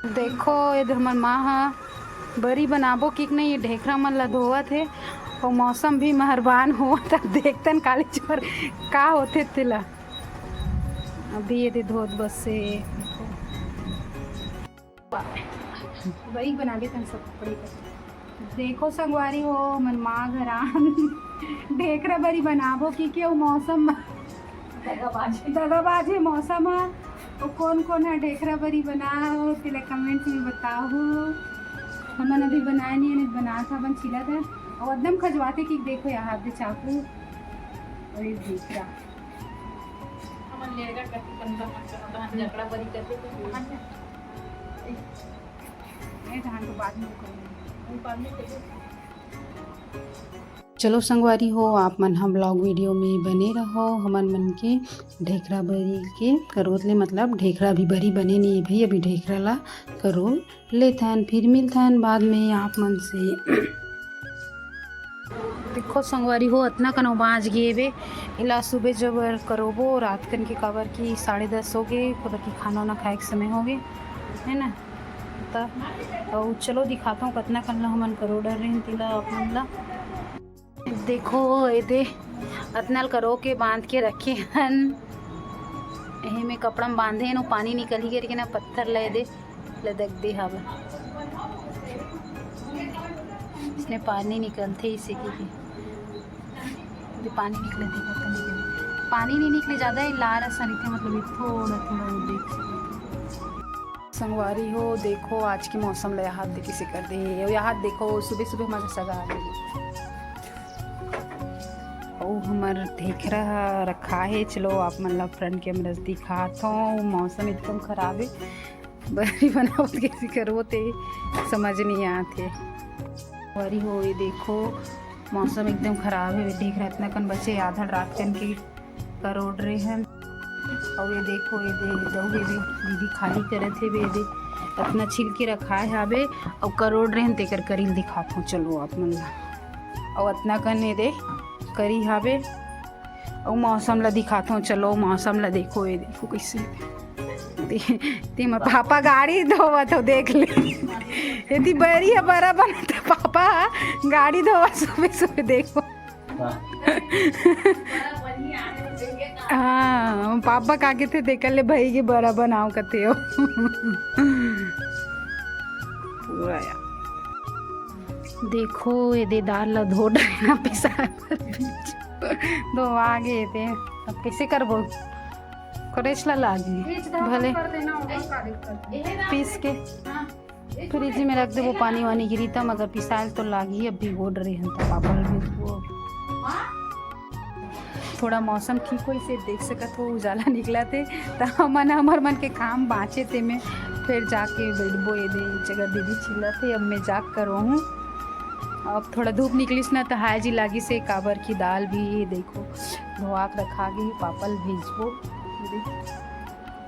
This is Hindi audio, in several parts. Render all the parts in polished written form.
देखो इधर हमर माँ हा बरी बनाबो कि नहीं, ये ढेखरा मन ला धोवत है और मौसम भी मेहरबान हो देखतन काली चोर का होते तेला अभी ये धोत बस से बरी बना देते सब कपड़े का। देखो संगवारी हो मन माँ घरान ढेखरा बरी बनाबो कि क्यों मौसम दगाबाज मौसम है। तो कौन कौन है ढेखरा बरी बनाओ तेला कमेंट्स में बताओ। हमन अभी बनाए नहीं बना था बन छिला था और एकदम खजवाते कि देखो यहाँ पे चाकू और ये ढेखरा हमन लेगा करके कंदा मन झगड़ा बरी करते तो नहीं धान तो बाद में करेंगे। चलो संगवारी हो आप मन हम ब्लॉग वीडियो में बने रहो। हमन मन के ढेखरा बरी के करोत ले मतलब ढेखरा भी बरी बने नहीं भाई, अभी ढेखरा ला करो लेथन फिर मिलथन बाद में आप मन से। देखो संगवारी हो इतना कनो बाँच गए बे इला सुबह जब करोबो रात कन के काबर की 10:30 हो गए कि खाना वाना खाए के समय हो गए है ना। और चलो दिखाता हूँ कितना कन हमन करो डर रहे तिला अपन ला। देखो ये अतनल करो के बांध के रखे हन यही में कपड़ा में बांधे हैं पानी निकल ही करके ना पत्थर ले दे लदक दे हवा इसने पानी निकलते इसे की पानी निकले थे पानी नहीं निकले ज़्यादा ही लार सरीते मतलब थोड़ा थोड़ा देख संगवारी हो। देखो आज की मौसम ले हाथ देखी से कर दे यहाँ देखो सुबह सुबह मजा सगा आ गई हमार ढेखरा रखा है। चलो आप मतलब फ्रंट कैमरा दिखात हो। मौसम एकदम खराब है बरी बनाओ कैसे करो ते समझ नहीं आते बरी हो। ये देखो मौसम एकदम खराब है ढेखरा इतना कन बचे आधा रात कन के करोड़ रहे हैं। और ये देखो ये दीदी खाली करे थे वे दे इतना छिल के रखा है अबे और करोड़ रहे हैं तेकर करील दिखाता हूँ। चलो आप मतलब और इतना कन ये दे करी हावे और मौसम ला दिखाता हूँ। चलो मौसम ला देखो ये देखो कैसे ते मैं पापा गाड़ी धोवा तो देख ले यदि बरी है बड़ा बना था पापा गाड़ी धोवा सुबह सुबह देखो हाँ पापा का के थे देख ले भाई के बड़ा बनाओ कते हो पूरा यार। देखो ये दाल ला धो डालना पिसा दो आगे थे अब कैसे करबो करेच ला लागी भले पीस के फ्रिज में रख दे वो पानी वानी गिरी तब मगर पिसायल तो लागी अब भी गोड रही हम तो पापा भी थोड़ा मौसम ठीक हो इसे देख सकत हो उजाला निकला थे तो मन हमार मन के काम बाँचे थे मैं फिर जाके बैठबो ये दे जगह दीदी चिल्ला थे अब मैं जाग करो हूँ। अब थोड़ा धूप निकलिस ना तो हाजी लागी से काबर की दाल भी देखो धोआ के रखा गई पापल भेजबो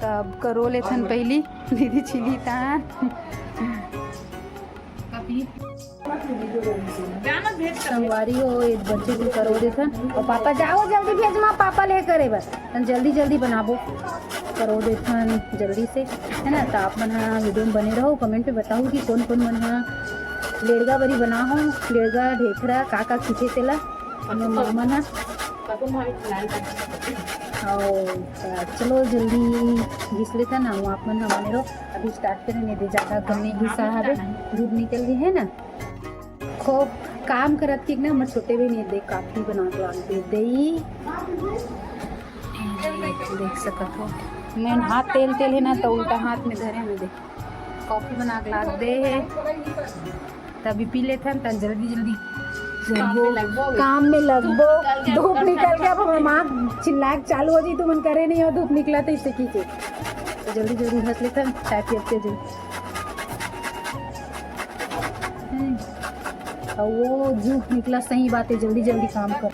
तब करो लेथन पहली दीदी छिली तान संगवारी हो एक बच्चे को करो देथन और पापा जाओ जल्दी भेज माँ पापा ले करे बस जल्दी जल्दी बनाबो करो देथन जल्दी से है ना। तो आप मन वीडियो में बने रहो कमेंट पे बताओ कि कौन कौन मन लेड़गा बरी बना हो लेड़गा ढेखरा का खींचे तेला मन और चलो जल्दी घिस लेता ना आप मन बने रहो अभी स्टार्ट करें नहीं दे ज़्यादा करने घिसा है धूप निकल गई है ना खूब काम करत कि ना मैं छोटे भी नहीं देख काफ़ी बना के दे देख सकत हो मैं हाथ तेल है ना तो उल्टा हाथ में धरे में देख कॉफ़ी बना के ला दे तभी पी लेते हैं तब जल्दी जल्दी काम में लगबो धूप निकल गया अब माँ चिल्लाक चालू हो जी तो मन करे नहीं हो धूप निकला तो इससे खींचे तो जल्दी जल्दी हंस लेते हैं चाय पीते जो और वो धूप निकला सही बात है जल्दी जल्दी काम कर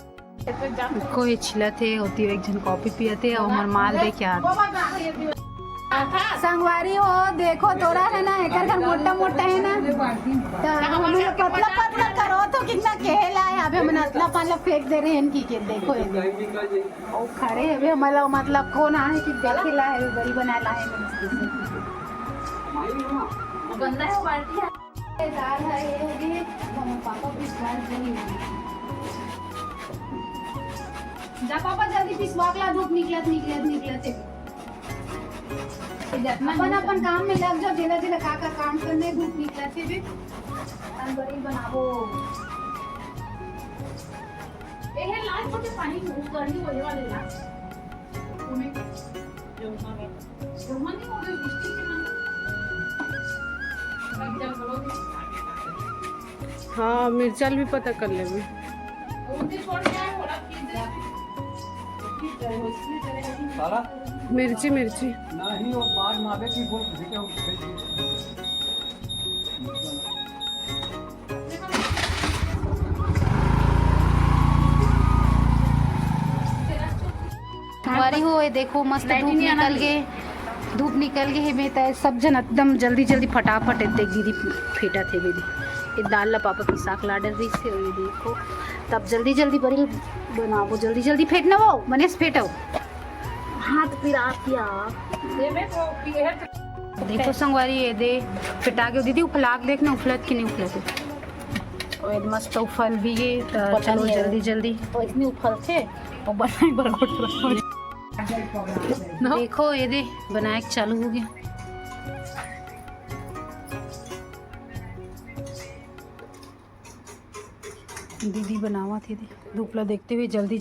कोई छिला थे होती एक जन कॉफी पिए थे और हमार माल दे क्या संगवारी हो देखो तोरा है ना एक मोटा मोटा है ना तो पतला पतला करो तो कितना कहला है अभी हम अतला पाला फेंक दे रहे हैं इनकी के देखो ओ खड़े अभी हमारा मतलब कौन आए कि देखेला है बड़ी बना ला है गंदा है वो बाल्टी है। दाल है ये होगी पापा पिसवा जा पापा जल्दी पिसवाकला धूप निकलत अपन काम में लग जाओ जिला जिला का काम करने धूप निकलत है भी बड़ी बनावो ये है लाल छोटे पानी यूज करनी होने वाले ला तुम्हें जो नहीं हो गई मिस्टी के मन हाँ मिर्चल भी पता कर ले भी मिर्ची नहीं और बाद मावे की बोल हमारी हो ये देखो मस्त धूप निकल गए है तो सब जन एकदम जल्दी फटाफट देख दीदी फेटा थे दीदी ये दाल ला पापा की साग लाडर दी से ये देखो तब जल्दी बड़ी बनाओ जल्दी फेटना वो मने से फेटो हाथ पिरा पिया देखो संगवारी ये दे फेटा के दीदी उफलाक देखना उफलत की नहीं उफलत और मस्त उफल भी ये तो चलो जल्दी और इतनी उफल थे और बनाए बरगोट देखो ये दे बनाए चालू हो गया दीदी बनावा थी धूपला देखते हुए जल्दी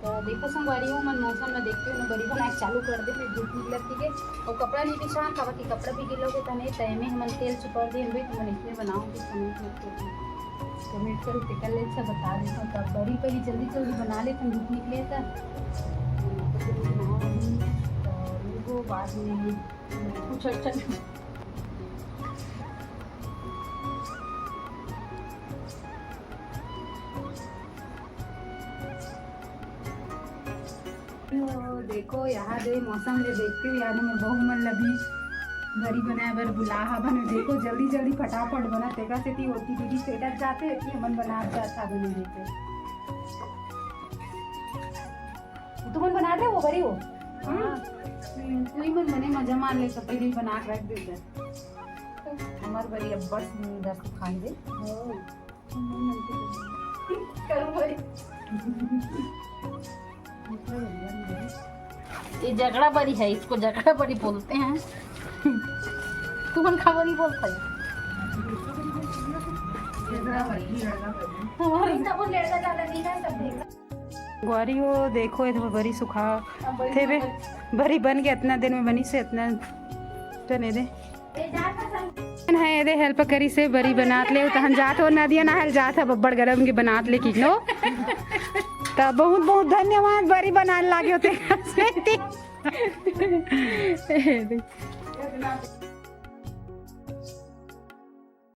तो देखो संगवारी हूँ मन मौसम में देखते हुए बड़ी बनाए चालू कर दे फिर धूप निकलत थी और कपड़ा नहीं बिछान का बाकी कपड़ा भी गिलोगे तो नहीं तय में हम तेल चुपड़ दे भाई तो मैं इसमें बनाऊँगी टमाटर पिकल ले सब बता देता हूँ तब बड़ी पहले जल्दी बना लेते हैं धूप निकले तो बाद में कुछ अच्छा देखो यहाँ दे मौसम ले देखते हुए याद में बहु मन लगी घरी बनाए बर बुलाहा बने देखो जल्दी फटाफट बना तेगा से ती होती दीदी सेटअप जाते कि मन बना जाता बने देते तुम बना दे वो बड़ी हो कोई मन मने मजा मान ले सब पहले बना के रख देते हमार बड़ी अब बस दस्त खाई दे करूं भाई ये झगड़ा बड़ी है इसको झगड़ा बड़ी बोलते हैं तू मन खबर नहीं बोलता है ग्वारी हो देखो ये तो बड़ी सुखा थे बे बड़ी बन गया इतना दिन में बनी से इतना तो नहीं दे है ये दे हेल्प करी से बड़ी बनात ले तो हम जात हो नदिया ना हल जात है बब्बड़ गरम की बनात ले की नो तो बहुत धन्यवाद बड़ी बनाने लागे होते